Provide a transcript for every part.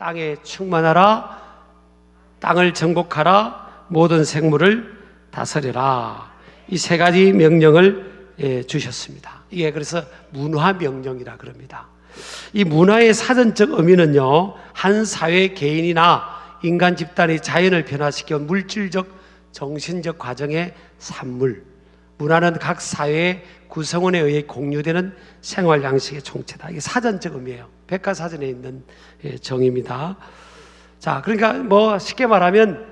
땅에 충만하라, 땅을 정복하라, 모든 생물을 다스려라. 이 세 가지 명령을 주셨습니다. 이게 그래서 문화 명령이라 그럽니다. 이 문화의 사전적 의미는요, 한 사회 개인이나 인간 집단이 자연을 변화시켜 물질적, 정신적 과정의 산물. 문화는 각 사회의 구성원에 의해 공유되는 생활 양식의 총체다. 이게 사전적 의미예요. 백과사전에 있는 정의입니다. 자, 그러니까 뭐 쉽게 말하면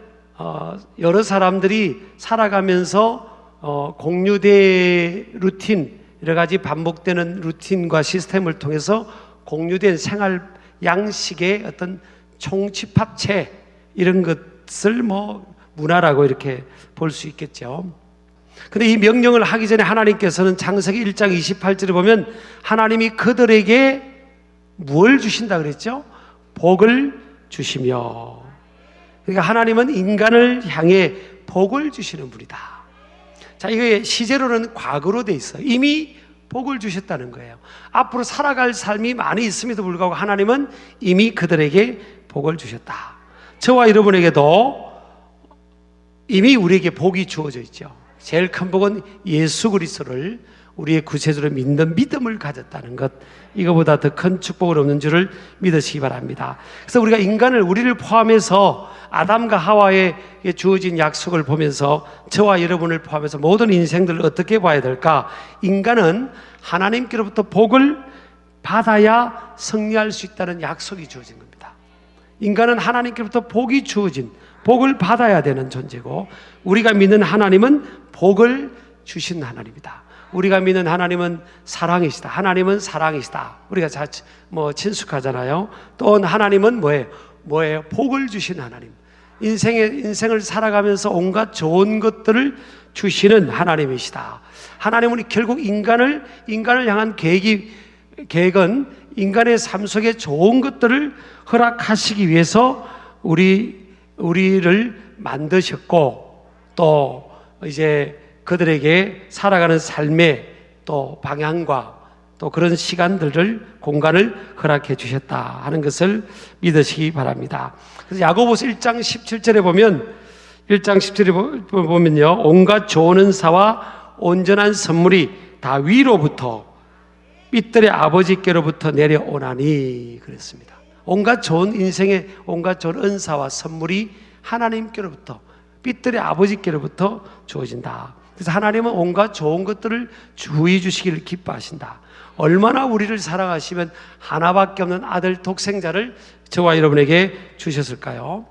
여러 사람들이 살아가면서 공유된 루틴, 여러 가지 반복되는 루틴과 시스템을 통해서 공유된 생활 양식의 어떤 총집합체, 이런 것을 뭐 문화라고 이렇게 볼 수 있겠죠. 근데 이 명령을 하기 전에 하나님께서는 창세기 1장 28절에 보면 하나님이 그들에게 뭘 주신다 그랬죠? 복을 주시며. 그러니까 하나님은 인간을 향해 복을 주시는 분이다. 자, 이게 시제로는 과거로 돼 있어요. 이미 복을 주셨다는 거예요. 앞으로 살아갈 삶이 많이 있음에도 불구하고 하나님은 이미 그들에게 복을 주셨다. 저와 여러분에게도 이미 우리에게 복이 주어져 있죠. 제일 큰 복은 예수 그리스도를 우리의 구세주로 믿는 믿음을 가졌다는 것, 이거보다 더 큰 축복은 없는 줄을 믿으시기 바랍니다. 그래서 우리가 인간을, 우리를 포함해서 아담과 하와에 주어진 약속을 보면서 저와 여러분을 포함해서 모든 인생들을 어떻게 봐야 될까? 인간은 하나님께로부터 복을 받아야 승리할 수 있다는 약속이 주어진 겁니다. 인간은 하나님께로부터 복이 주어진, 복을 받아야 되는 존재고, 우리가 믿는 하나님은 복을 주신 하나님이다. 우리가 믿는 하나님은 사랑이시다. 하나님은 사랑이시다. 우리가 친숙하잖아요. 또 하나님은 뭐예요? 복을 주신 하나님. 인생을 살아가면서 온갖 좋은 것들을 주시는 하나님이시다. 하나님은 결국 인간을 향한 계획은 인간의 삶 속에 좋은 것들을 허락하시기 위해서 우리를 만드셨고, 또 이제 그들에게 살아가는 삶의 또 방향과 또 그런 시간들을, 공간을 허락해 주셨다 하는 것을 믿으시기 바랍니다. 그래서 야고보서 1장 17절에 보면요, 온갖 좋은 은사와 온전한 선물이 다 위로부터 삐들의 아버지께로부터 내려오나니 그랬습니다. 온갖 좋은, 인생의 온갖 좋은 은사와 선물이 하나님께로부터, 삐들의 아버지께로부터 주어진다. 그래서 하나님은 온갖 좋은 것들을 주의 주시기를 기뻐하신다. 얼마나 우리를 사랑하시면 하나밖에 없는 아들 독생자를 저와 여러분에게 주셨을까요?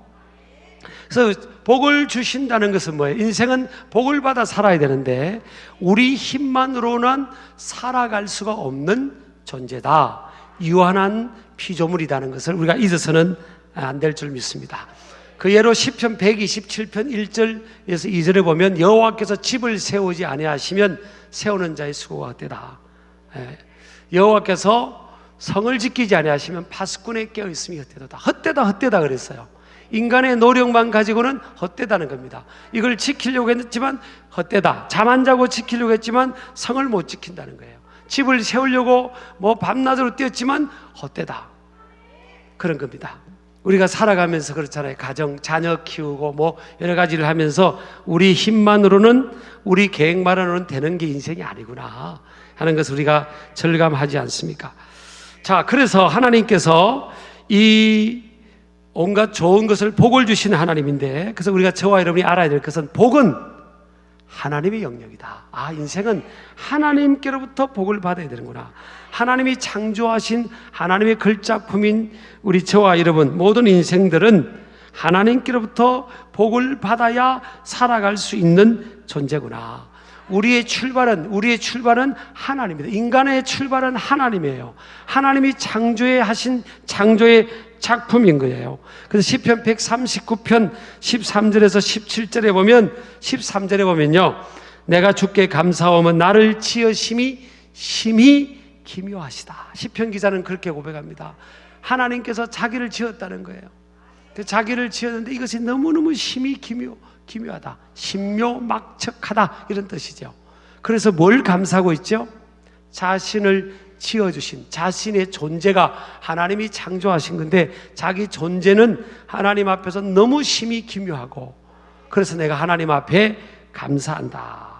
그래서 복을 주신다는 것은 뭐예요? 인생은 복을 받아 살아야 되는데 우리 힘만으로는 살아갈 수가 없는 존재다. 유한한 피조물이라는 것을 우리가 잊어서는 안 될 줄 믿습니다. 그 예로 시편 127편 1절에서 2절에 보면 여호와께서 집을 세우지 아니하시면 세우는 자의 수고가 헛되다. 여호와께서 성을 지키지 아니하시면 파수꾼에 깨어있음이 헛되다. 헛되다 그랬어요. 인간의 노력만 가지고는 헛되다는 겁니다. 이걸 지키려고 했지만 헛되다. 잠 안 자고 지키려고 했지만 성을 못 지킨다는 거예요. 집을 세우려고 밤낮으로 뛰었지만 헛되다. 그런 겁니다. 우리가 살아가면서 그렇잖아요. 가정, 자녀 키우고 여러 가지를 하면서 우리 힘만으로는, 우리 계획만으로는 되는 게 인생이 아니구나 하는 것을 우리가 절감하지 않습니까? 자, 그래서 하나님께서 이 온갖 좋은 것을 복을 주시는 하나님인데, 그래서 우리가 저와 여러분이 알아야 될 것은 복은 하나님의 영역이다. 인생은 하나님께로부터 복을 받아야 되는구나. 하나님이 창조하신 하나님의 글작품인 우리 저와 여러분 모든 인생들은 하나님께로부터 복을 받아야 살아갈 수 있는 존재구나. 우리의 출발은 하나님입니다. 인간의 출발은 하나님이에요. 하나님이 창조하신 창조의 작품인 거예요. 그래서 시편 139편 13절에서 17절에 보면, 13절에 보면요, 내가 주께 감사하면 나를 지으심이 심히 기묘하시다. 시편 기자는 그렇게 고백합니다. 하나님께서 자기를 지었다는 거예요. 그 자기를 지었는데 이것이 너무너무 심히 기묘하다. 신묘막측하다, 이런 뜻이죠. 그래서 뭘 감사하고 있죠? 자신을 지어주신 자신의 존재가 하나님이 창조하신 건데, 자기 존재는 하나님 앞에서 너무 심히 기묘하고, 그래서 내가 하나님 앞에 감사한다.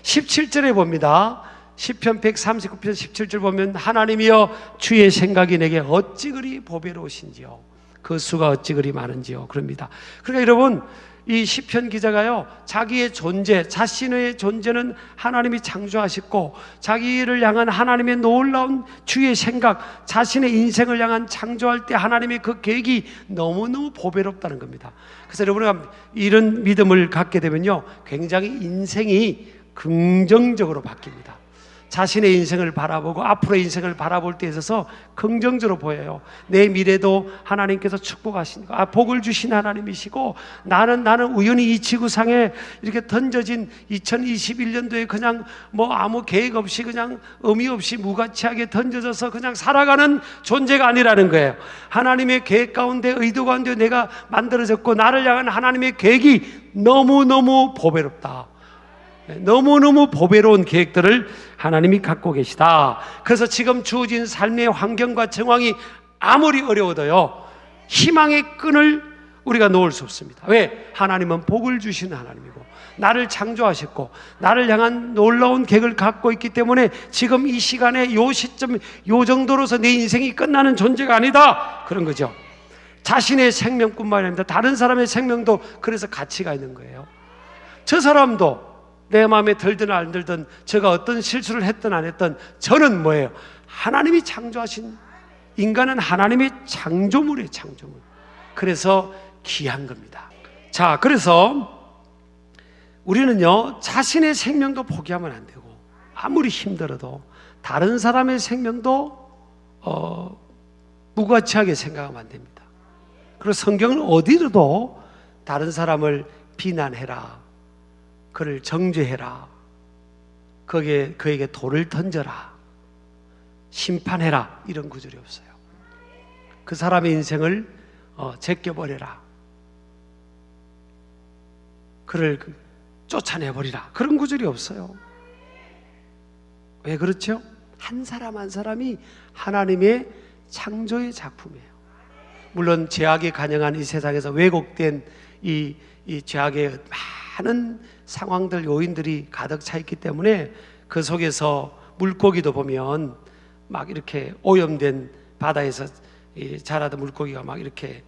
17절에 봅니다. 시편 139편 17절 보면 하나님이여 주의 생각이 내게 어찌 그리 보배로우신지요, 그 수가 어찌 그리 많은지요, 그럽니다. 그러니까 여러분, 이 시편 기자가요, 자기의 존재, 자신의 존재는 하나님이 창조하셨고, 자기를 향한 하나님의 놀라운 주의 생각, 자신의 인생을 향한 창조할 때 하나님의 그 계획이 너무너무 보배롭다는 겁니다. 그래서 여러분가 이런 믿음을 갖게 되면요, 굉장히 인생이 긍정적으로 바뀝니다. 자신의 인생을 바라보고 앞으로의 인생을 바라볼 때 있어서 긍정적으로 보여요. 내 미래도 하나님께서 축복하신, 복을 주신 하나님이시고, 나는 우연히 이 지구상에 이렇게 던져진 2021년도에 그냥 뭐 아무 계획 없이 그냥 의미 없이 무가치하게 던져져서 그냥 살아가는 존재가 아니라는 거예요. 하나님의 계획 가운데, 의도 가운데 내가 만들어졌고, 나를 향한 하나님의 계획이 너무너무 보배롭다. 너무너무 보배로운 계획들을 하나님이 갖고 계시다. 그래서 지금 주어진 삶의 환경과 정황이 아무리 어려워도요, 희망의 끈을 우리가 놓을 수 없습니다. 왜? 하나님은 복을 주시는 하나님이고, 나를 창조하셨고, 나를 향한 놀라운 계획을 갖고 있기 때문에 지금 이 시간에 요 시점, 요 정도로서 내 인생이 끝나는 존재가 아니다, 그런 거죠. 자신의 생명뿐만 아니라 다른 사람의 생명도 그래서 가치가 있는 거예요. 저 사람도 내 마음에 들든 안 들든, 제가 어떤 실수를 했든 안 했든, 저는 뭐예요? 하나님이 창조하신, 인간은 하나님의 창조물이에요, 창조물. 그래서 귀한 겁니다. 자, 그래서 우리는요, 자신의 생명도 포기하면 안 되고, 아무리 힘들어도 다른 사람의 생명도 무가치하게 생각하면 안 됩니다. 그리고 성경은 어디로도 다른 사람을 비난해라, 그를 정죄해라, 그에게 돌을 던져라, 심판해라, 이런 구절이 없어요. 그 사람의 인생을 제껴버려라, 그를 쫓아내버리라, 그런 구절이 없어요. 왜 그렇죠? 한 사람 한 사람이 하나님의 창조의 작품이에요. 물론 죄악에 간영한 이 세상에서 왜곡된 이 죄악의 많은 상황들, 요인들이 가득 차 있기 때문에 그 속에서 물고기도 보면 막 이렇게 오염된 바다에서 자라던 물고기가 막 이렇게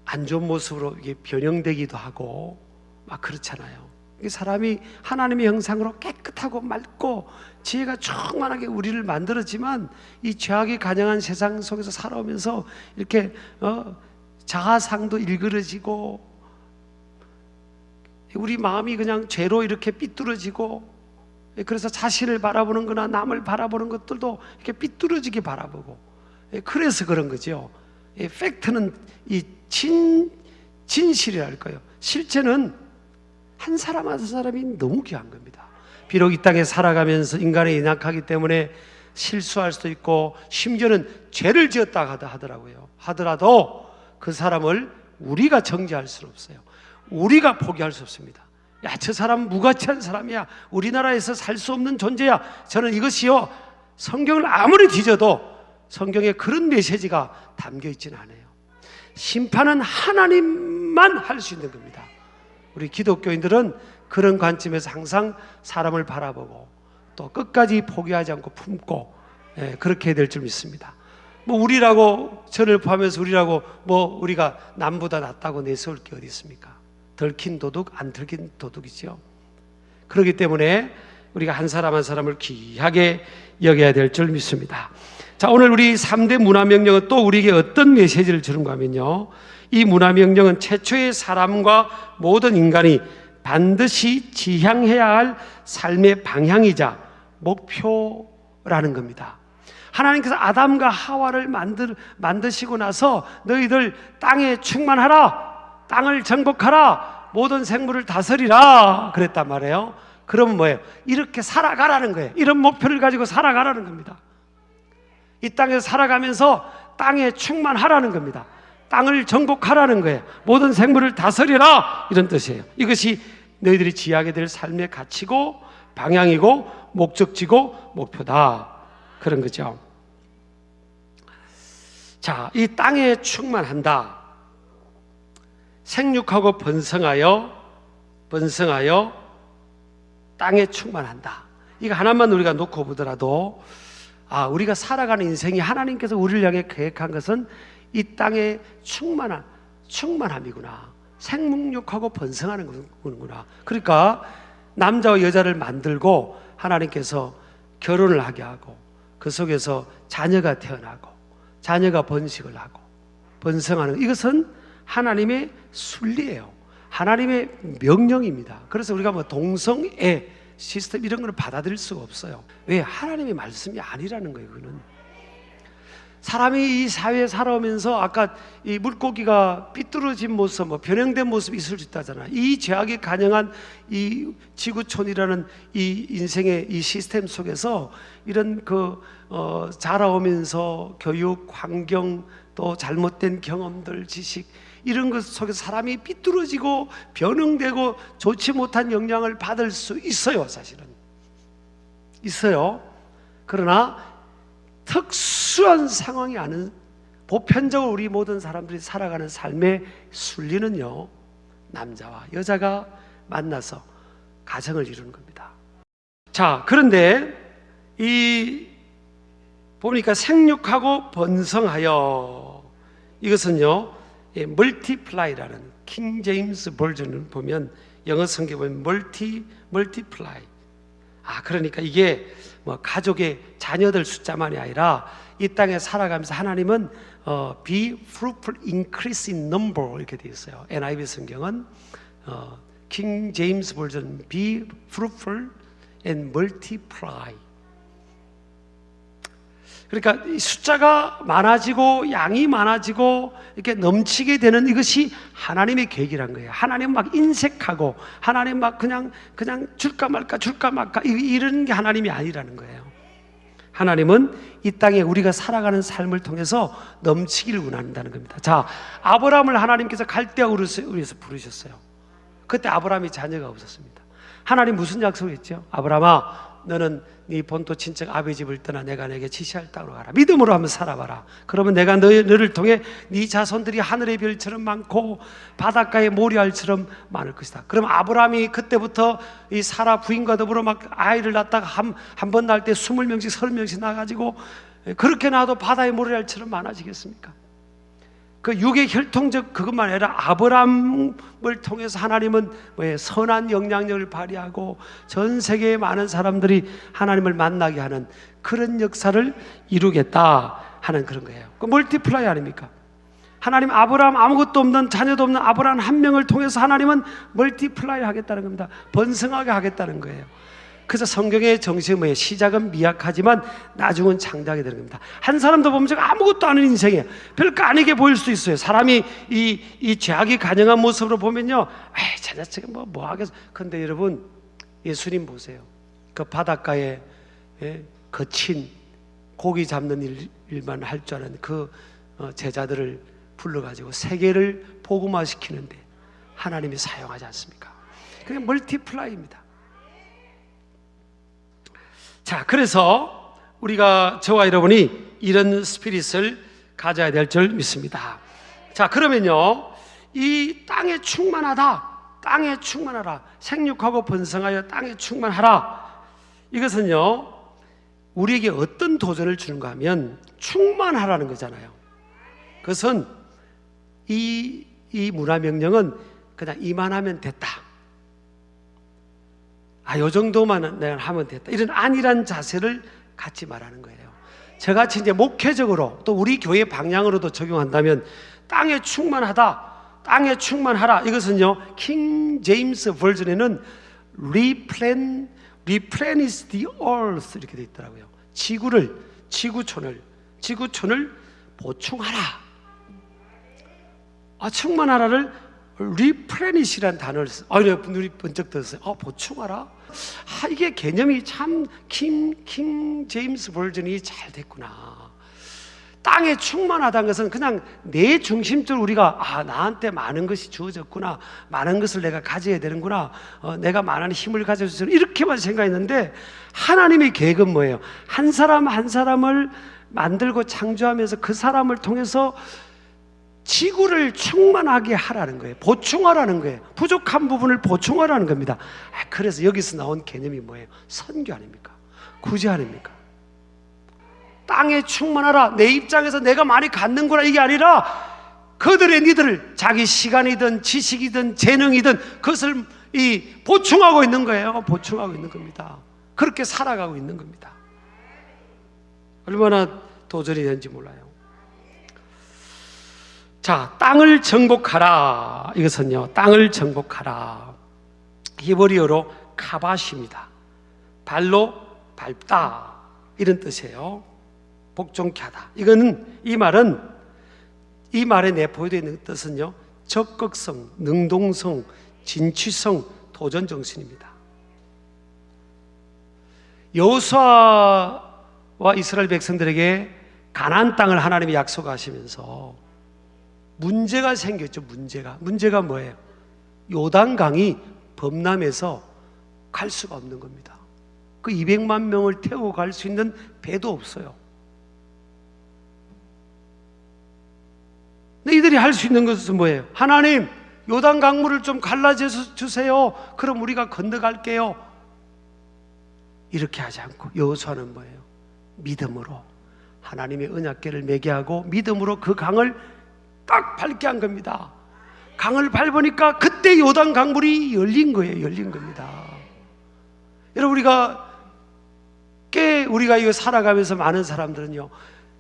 안 좋은 모습으로 이게 변형되기도 하고 막 그렇잖아요. 사람이 하나님의 형상으로 깨끗하고 맑고 지혜가 충만하게 우리를 만들었지만, 이 죄악이 간영한 세상 속에서 살아오면서 이렇게 자아상도 일그러지고, 우리 마음이 그냥 죄로 이렇게 삐뚤어지고, 그래서 자신을 바라보는 거나 남을 바라보는 것들도 이렇게 삐뚤어지게 바라보고, 그래서 그런 거죠. 팩트는 이 진실이랄까요. 실제는 한 사람 한 사람이 너무 귀한 겁니다. 비록 이 땅에 살아가면서 인간의 연약하기 때문에 실수할 수도 있고, 심지어는 죄를 지었다 하더라도 그 사람을 우리가 정죄할 수는 없어요. 우리가 포기할 수 없습니다. 야, 저 사람은 무가치한 사람이야, 우리나라에서 살 수 없는 존재야. 저는 이것이요, 성경을 아무리 뒤져도 성경에 그런 메시지가 담겨 있지는 않아요. 심판은 하나님만 할 수 있는 겁니다. 우리 기독교인들은 그런 관점에서 항상 사람을 바라보고, 또 끝까지 포기하지 않고 품고, 그렇게 해야 될 줄 믿습니다. 뭐 우리라고, 저를 포함해서 우리라고 뭐 우리가 남보다 낫다고 내세울 게 어디 있습니까? 들킨 도둑, 안 들킨 도둑이죠. 그렇기 때문에 우리가 한 사람 한 사람을 귀하게 여겨야 될 줄 믿습니다. 자, 오늘 우리 3대 문화명령은 또 우리에게 어떤 메시지를 주는가 하면요, 이 문화명령은 최초의 사람과 모든 인간이 반드시 지향해야 할 삶의 방향이자 목표라는 겁니다. 하나님께서 아담과 하와를 만드시고 나서 너희들 땅에 충만하라, 땅을 정복하라, 모든 생물을 다스리라 그랬단 말이에요. 그러면 뭐예요? 이렇게 살아가라는 거예요. 이런 목표를 가지고 살아가라는 겁니다. 이 땅에서 살아가면서 땅에 충만하라는 겁니다. 땅을 정복하라는 거예요. 모든 생물을 다스리라, 이런 뜻이에요. 이것이 너희들이 지향하게 될 삶의 가치고 방향이고 목적지고 목표다. 그런 거죠. 자, 이 땅에 충만한다. 생육하고 번성하여 땅에 충만한다. 이거 하나만 우리가 놓고 보더라도 우리가 살아가는 인생이 하나님께서 우리를 향해 계획한 것은 이 땅에 충만함이구나. 생육하고 번성하는 거구나. 그러니까 남자와 여자를 만들고 하나님께서 결혼을 하게 하고 그 속에서 자녀가 태어나고 자녀가 번식을 하고 번성하는, 이것은 하나님의 순리예요. 하나님의 명령입니다. 그래서 우리가 뭐 동성애 시스템 이런 걸 받아들일 수가 없어요. 왜? 하나님의 말씀이 아니라는 거예요. 그거는 사람이 이 사회에 살아오면서 아까 이 물고기가 삐뚤어진 모습, 변형된 모습이 있을 수 있다잖아요. 이 죄악이 간영한 이 지구촌이라는 이 인생의 이 시스템 속에서 이런 자라오면서 교육, 환경, 또 잘못된 경험들, 지식 이런 것 속에서 사람이 삐뚤어지고 변형되고 좋지 못한 영향을 받을 수 있어요. 사실은 있어요. 그러나 특수한 상황이 아닌 보편적으로 우리 모든 사람들이 살아가는 삶의 순리는요, 남자와 여자가 만나서 가정을 이루는 겁니다. 자, 그런데 이 보니까 생육하고 번성하여, 이것은요 멀티플라이라는 킹 제임스 버전을 보면, 영어 성경에 보면 멀티플라이. 그러니까 이게 가족의 자녀들 숫자만이 아니라 이 땅에 살아가면서 하나님은 be fruitful, increase in number 이렇게 되어 있어요. NIV 성경은 킹 제임스 버전 be fruitful and multiply. 그러니까 이 숫자가 많아지고 양이 많아지고 이렇게 넘치게 되는 이것이 하나님의 계획이란 거예요. 하나님 막 인색하고 하나님 막 그냥 줄까 말까 이런 게 하나님이 아니라는 거예요. 하나님은 이 땅에 우리가 살아가는 삶을 통해서 넘치기를 원한다는 겁니다. 자, 아브라함을 하나님께서 갈대아 우르에서 부르셨어요. 그때 아브라함이 자녀가 없었습니다. 하나님 무슨 약속을 했죠? 아브라함아, 너는 네 본토 친척 아버지 집을 떠나 내가 내게 지시할 땅으로 가라. 믿음으로 한번 살아봐라. 그러면 내가 너를 통해 네 자손들이 하늘의 별처럼 많고 바닷가의 모래알처럼 많을 것이다. 그럼 아브라함이 그때부터 이 사라 부인과 더불어 막 아이를 낳다가 한 번 낳을 때 20명씩 30명씩 낳아가지고 그렇게 낳아도 바다의 모래알처럼 많아지겠습니까? 그 육의 혈통적 그것만 아니라 아브라함을 통해서 하나님은 선한 영향력을 발휘하고 전 세계의 많은 사람들이 하나님을 만나게 하는 그런 역사를 이루겠다 하는 그런 거예요. 그 멀티플라이 아닙니까? 하나님 아브라함 아무것도 없는 자녀도 없는 아브라함 한 명을 통해서 하나님은 멀티플라이 하겠다는 겁니다. 번성하게 하겠다는 거예요. 그래서 성경의 정신은 뭐예요? 시작은 미약하지만 나중은 장대하게 되는 겁니다. 한 사람도 보면 제가 아무것도 아닌 인생이에요. 별거 아니게 보일 수도 있어요. 사람이 이 죄악이 간영한 모습으로 보면요, 저 자체가 뭐 하겠어. 근데 여러분, 예수님 보세요. 그 바닷가에 거친 고기 잡는 일만 할 줄 아는 그 제자들을 불러가지고 세계를 복음화시키는데 하나님이 사용하지 않습니까? 그게 멀티플라이입니다. 자, 그래서 우리가 저와 여러분이 이런 스피릿을 가져야 될 줄 믿습니다. 자, 그러면요, 이 땅에 충만하라, 생육하고 번성하여 땅에 충만하라. 이것은요, 우리에게 어떤 도전을 주는가 하면 충만하라는 거잖아요. 그것은 이 문화명령은 그냥 이만하면 됐다, 요 정도만 내가 하면 됐다, 이런 안일한 자세를 갖지 말라는 거예요. 저같이 이제 목회적으로 또 우리 교회 방향으로도 적용한다면 땅에 충만하라. 이것은요, 킹 제임스 버전에는 replenish the earth 이렇게 돼 있더라고요. 지구촌을 보충하라. 충만하라를 replenish라는 단어를 눈이 번쩍 들었어요. 보충하라. 이게 개념이 참 킹 제임스 버전이 잘 됐구나. 땅에 충만하다는 것은 그냥 내 중심적으로 우리가 나한테 많은 것이 주어졌구나, 많은 것을 내가 가져야 되는구나, 내가 많은 힘을 가져서 이렇게만 생각했는데, 하나님의 계획은 뭐예요? 한 사람 한 사람을 만들고 창조하면서 그 사람을 통해서 지구를 충만하게 하라는 거예요. 보충하라는 거예요. 부족한 부분을 보충하라는 겁니다. 그래서 여기서 나온 개념이 뭐예요? 선교 아닙니까? 구제 아닙니까? 땅에 충만하라. 내 입장에서 내가 많이 갖는구나, 이게 아니라 그들의 니들을 자기 시간이든 지식이든 재능이든 그것을 보충하고 있는 거예요. 보충하고 있는 겁니다. 그렇게 살아가고 있는 겁니다. 얼마나 도전이 되는지 몰라요. 자, 땅을 정복하라. 이것은요, 땅을 정복하라, 히브리어로 카바시입니다. 발로 밟다, 이런 뜻이에요. 복종케 하다. 이거는, 이 말에 내포되어 있는 뜻은요, 적극성, 능동성, 진취성, 도전 정신입니다. 여호수아와 이스라엘 백성들에게 가나안 땅을 하나님이 약속하시면서 문제가 생겼죠. 문제가 뭐예요? 요단강이 범람해서 갈 수가 없는 겁니다. 그 200만 명을 태우고 갈 수 있는 배도 없어요. 근데 이들이 할 수 있는 것은 뭐예요? 하나님, 요단 강물을 좀 갈라져 주세요. 그럼 우리가 건너갈게요. 이렇게 하지 않고 여호수아는 뭐예요? 믿음으로 하나님의 언약궤를 매게 하고 믿음으로 그 강을 딱 밟게 한 겁니다. 강을 밟으니까 그때 요단 강물이 열린 거예요. 열린 겁니다. 여러분, 우리가 이거 살아가면서 많은 사람들은요,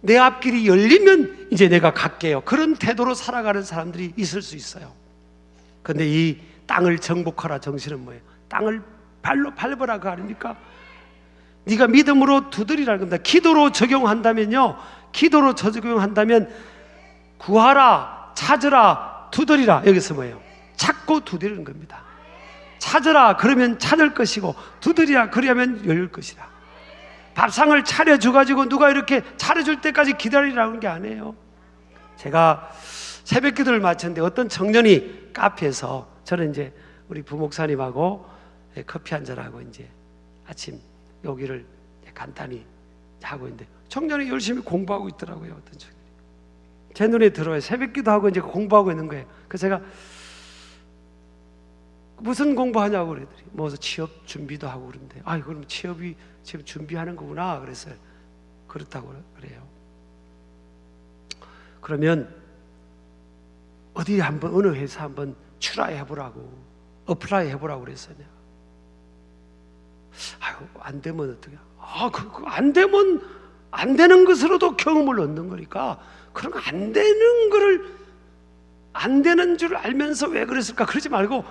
내 앞길이 열리면 이제 내가 갈게요, 그런 태도로 살아가는 사람들이 있을 수 있어요. 그런데 이 땅을 정복하라 정신은 뭐예요? 땅을 발로 밟으라, 그 아닙니까? 네가 믿음으로 두드리라는 겁니다. 기도로 적용한다면요, 기도로 적용한다면 구하라, 찾으라, 두드리라. 여기서 뭐예요? 찾고 두드리는 겁니다. 찾으라, 그러면 찾을 것이고, 두드리라, 그러면 열릴 것이라. 밥상을 차려줘가지고 누가 이렇게 차려줄 때까지 기다리라는 게 아니에요. 제가 새벽 기도를 마쳤는데 어떤 청년이 카페에서, 저는 이제 우리 부목사님하고 커피 한잔하고 이제 아침 여기를 간단히 하고 있는데, 청년이 열심히 공부하고 있더라고요. 어떤 청년이 제 눈에 들어와요. 새벽 기도하고 이제 공부하고 있는 거예요. 그래서 제가 무슨 공부하냐고 그랬더니 뭐 취업 준비도 하고 그러는데, 그럼 취업이 지금 준비하는 거구나. 그래서 그렇다고 그래요. 그러면 어디 한번, 어느 회사 한번 출하해 보라고, 어플라이 해보라고 그랬어요. 안 되면 어떻게? 안 되면 안 되는 것으로도 경험을 얻는 거니까, 그런 안 되는 줄 알면서 왜 그랬을까? 그러지 말고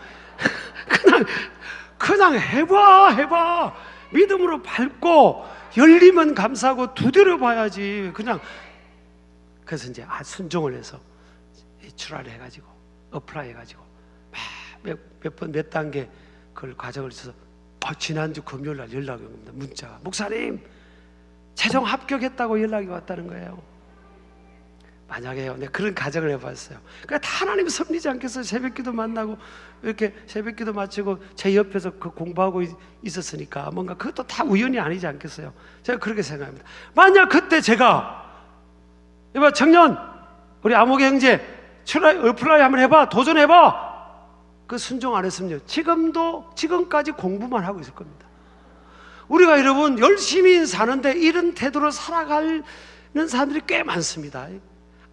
그냥 해봐. 믿음으로 밟고 열리면 감사하고 두드려 봐야지. 그래서 이제 순종을 해서 출하를 해가지고 어플라이 해가지고 몇 단계 그걸 과정을 있어서 지난주 금요일날 연락이 온 겁니다. 문자가, 목사님 최종 합격했다고 연락이 왔다는 거예요. 만약에요, 내가 그런 가정을 해봤어요. 그러니까 다 하나님 섭리지 않겠어요? 새벽기도 만나고 이렇게 새벽기도 마치고 제 옆에서 그 공부하고 있었으니까 뭔가 그것도 다 우연이 아니지 않겠어요? 제가 그렇게 생각합니다. 만약 그때 제가, 이봐 청년, 우리 아무개 형제 어플라이 한번 해봐, 도전해봐, 그 순종 안 했으면요, 지금까지 공부만 하고 있을 겁니다. 우리가 여러분 열심히 사는데 이런 태도로 살아가는 사람들이 꽤 많습니다.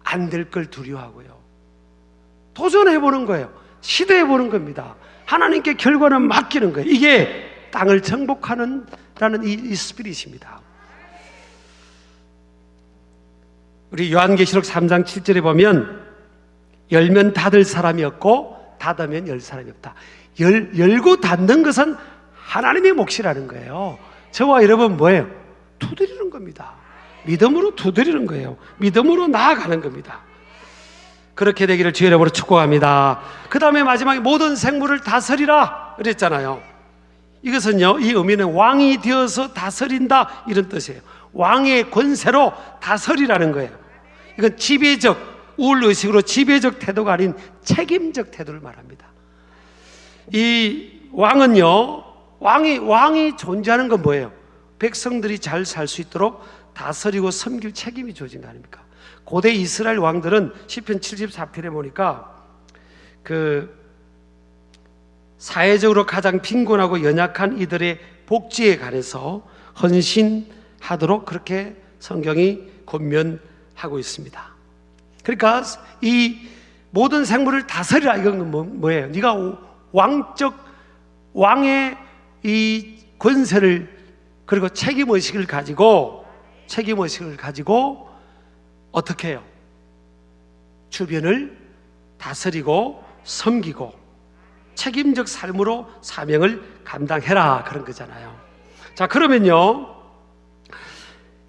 안 될 걸 두려워하고요, 도전해보는 거예요. 시도해보는 겁니다. 하나님께 결과는 맡기는 거예요. 이게 땅을 정복하는 라는 이 스피릿입니다. 우리 요한계시록 3장 7절에 보면, 열면 닫을 사람이 없고 닫으면 열 사람이 없다. 열고 닫는 것은 하나님의 몫이라는 거예요. 저와 여러분 뭐예요? 두드리는 겁니다. 믿음으로 두드리는 거예요. 믿음으로 나아가는 겁니다. 그렇게 되기를 주의 이름으로 축복합니다. 그 다음에 마지막에 모든 생물을 다스리라 그랬잖아요. 이것은요, 이 의미는 왕이 되어서 다스린다, 이런 뜻이에요. 왕의 권세로 다스리라는 거예요. 이건 지배적, 우월의식으로 지배적 태도가 아닌 책임적 태도를 말합니다. 이 왕은요, 왕이 존재하는 건 뭐예요? 백성들이 잘 살 수 있도록 다스리고 섬길 책임이 주어진 거 아닙니까? 고대 이스라엘 왕들은 시편 74편에 보니까 그 사회적으로 가장 빈곤하고 연약한 이들의 복지에 관해서 헌신하도록 그렇게 성경이 권면하고 있습니다. 그러니까 이 모든 생물을 다스리라, 이건 뭐예요? 네가 왕의 이 권세를, 그리고 책임의식을 가지고 어떻게 해요? 주변을 다스리고 섬기고 책임적 삶으로 사명을 감당해라, 그런 거잖아요. 자, 그러면요,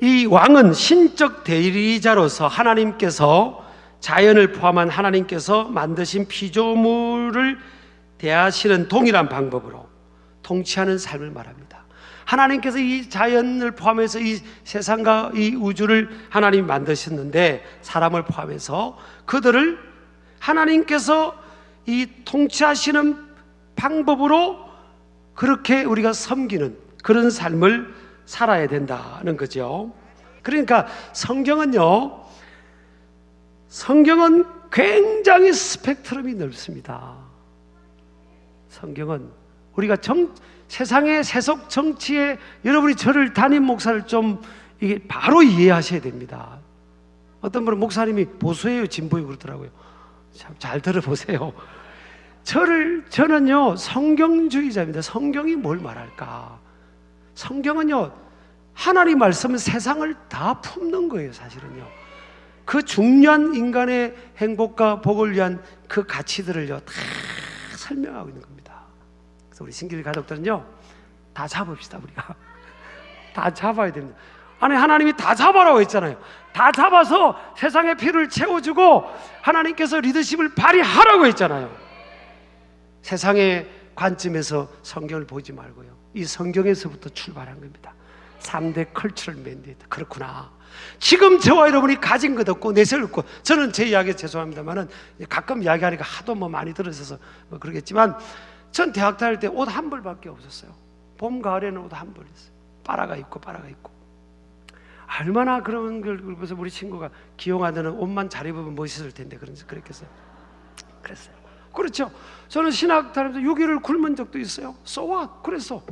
이 왕은 신적 대리자로서 하나님께서, 자연을 포함한 하나님께서 만드신 피조물을 대하시는 동일한 방법으로 통치하는 삶을 말합니다. 하나님께서 이 자연을 포함해서 이 세상과 이 우주를 하나님이 만드셨는데, 사람을 포함해서 그들을 하나님께서 이 통치하시는 방법으로 그렇게 우리가 섬기는 그런 삶을 살아야 된다는 거죠. 그러니까 성경은 굉장히 스펙트럼이 넓습니다. 성경은 우리가 세상의 세속 정치에, 여러분이 저를 담임 목사를 좀 이게 바로 이해하셔야 됩니다. 어떤 분은 목사님이 보수예요, 진보예요 그러더라고요. 참 잘 들어보세요. 저는요 성경주의자입니다. 성경이 뭘 말할까? 성경은요, 하나님 말씀은 세상을 다 품는 거예요. 사실은요, 그 중요한 인간의 행복과 복을 위한 그 가치들을요 다 설명하고 있는 겁니다. 그래서 우리 신길 가족들은요, 다 잡읍시다. 우리가 다 잡아야 됩니다. 아니, 하나님이 다 잡아라고 했잖아요. 다 잡아서 세상의 필요를 채워주고 하나님께서 리더십을 발휘하라고 했잖아요. 세상의 관점에서 성경을 보지 말고요, 이 성경에서부터 출발한 겁니다. 3대 컬처럴 맨데이트. 그렇구나. 지금 저와 여러분이 가진 것 없고 내세울 없고, 저는 제 이야기 죄송합니다만은 가끔 이야기하니까 하도 많이 들으셔서 그러겠지만, 전 대학 다닐 때 옷 한 벌밖에 없었어요. 봄, 가을에는 옷 한 벌 있어요. 빨아가 입고. 얼마나 그런 걸 보면서 우리 친구가 기용하는 옷만 잘 입으면 멋있을 텐데 그랬겠어요. 그랬어요. 그렇죠. 저는 신학 다니면서 6일을 굶은 적도 있어요. So what? 그래서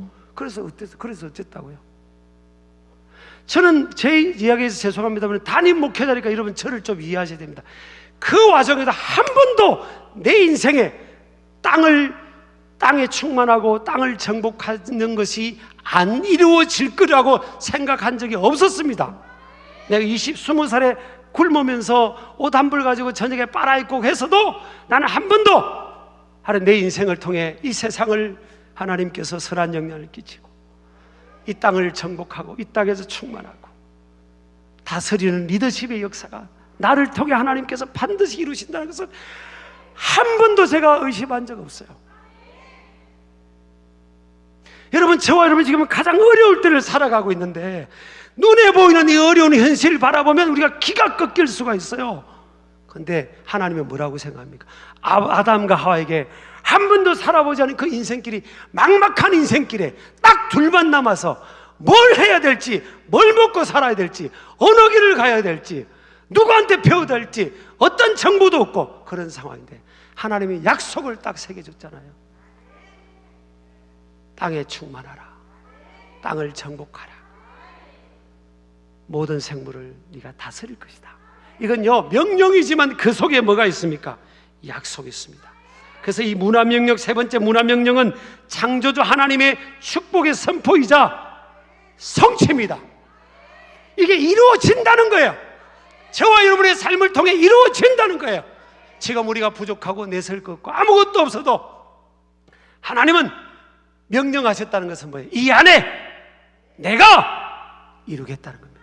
어쨌다고요? 저는 제 이야기에서 죄송합니다만 담임 목회자니까 여러분 저를 좀 이해하셔야 됩니다. 그 와중에도 한 번도 내 인생에 땅에 충만하고 땅을 정복하는 것이 안 이루어질 거라고 생각한 적이 없었습니다. 내가 20살에 굶으면서 옷 한 벌 가지고 저녁에 빨아입고 해서도 나는 한 번도 내 인생을 통해 이 세상을 하나님께서 선한 영향을 끼치고 이 땅을 정복하고 이 땅에서 충만하고 다스리는 리더십의 역사가 나를 통해 하나님께서 반드시 이루신다는 것을 한 번도 제가 의심한 적 없어요. 여러분, 저와 여러분 지금 가장 어려울 때를 살아가고 있는데, 눈에 보이는 이 어려운 현실을 바라보면 우리가 기가 꺾일 수가 있어요. 그런데 하나님은 뭐라고 생각합니까? 아담과 하와에게 한 번도 살아보지 않은 그 인생길이, 막막한 인생길에 딱 둘만 남아서 뭘 해야 될지, 뭘 먹고 살아야 될지, 어느 길을 가야 될지, 누구한테 배워야 될지 어떤 정보도 없고 그런 상황인데 하나님이 약속을 딱 새겨줬잖아요. 땅에 충만하라, 땅을 정복하라, 모든 생물을 네가 다스릴 것이다. 이건요 명령이지만 그 속에 뭐가 있습니까? 약속이 있습니다. 그래서 이 문화명령, 세 번째 문화명령은 창조주 하나님의 축복의 선포이자 성취입니다. 이게 이루어진다는 거예요. 저와 여러분의 삶을 통해 이루어진다는 거예요. 지금 우리가 부족하고 내세울 것 없고 아무것도 없어도 하나님은 명령하셨다는 것은 뭐예요? 이 안에 내가 이루겠다는 겁니다.